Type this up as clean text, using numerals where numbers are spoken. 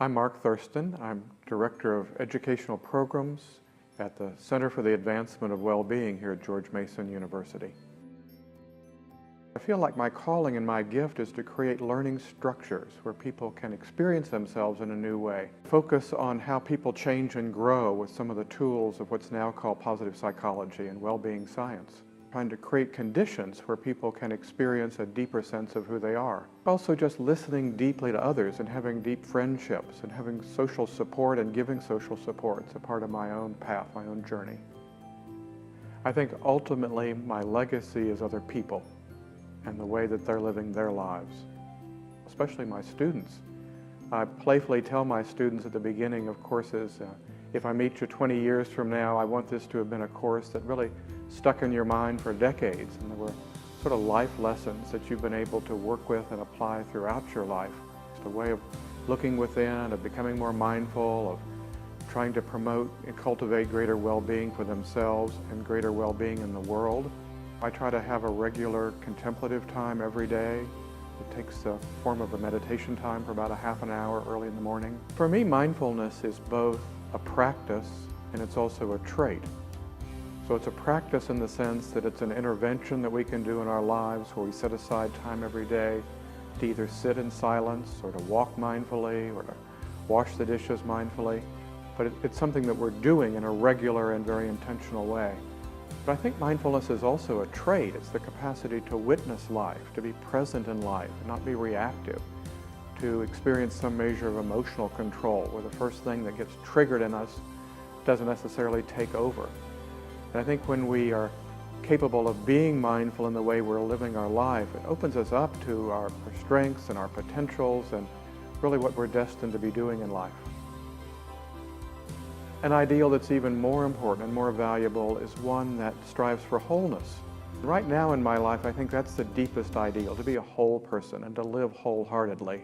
I'm Mark Thurston. I'm Director of Educational Programs at the Center for the Advancement of Well-Being here at George Mason University. I feel like my calling and my gift is to create learning structures where people can experience themselves in a new way. Focus on how people change and grow with some of the tools of what's now called positive psychology and well-being science. Trying to create conditions where people can experience a deeper sense of who they are. Also just listening deeply to others and having deep friendships and having social support and giving social support. It's a part of my own path, my own journey. I think ultimately my legacy is other people and the way that they're living their lives, especially my students. I playfully tell my students at the beginning of courses, if I meet you 20 years from now, I want this to have been a course that really stuck in your mind for decades, and there were sort of life lessons that you've been able to work with and apply throughout your life. It's a way of looking within, of becoming more mindful, of trying to promote and cultivate greater well-being for themselves and greater well-being in the world. I try to have a regular contemplative time every day. It takes the form of a meditation time for about a half an hour early in the morning. For me, mindfulness is both a practice and it's also a trait. So it's a practice in the sense that it's an intervention that we can do in our lives where we set aside time every day to either sit in silence or to walk mindfully or to wash the dishes mindfully. But it's something that we're doing in a regular and very intentional way. But I think mindfulness is also a trait. It's the capacity to witness life, to be present in life, and not be reactive, to experience some measure of emotional control, where the first thing that gets triggered in us doesn't necessarily take over. And I think when we are capable of being mindful in the way we're living our life, it opens us up to our strengths and our potentials and really what we're destined to be doing in life. An ideal that's even more important and more valuable is one that strives for wholeness. Right now in my life, I think that's the deepest ideal, to be a whole person and to live wholeheartedly.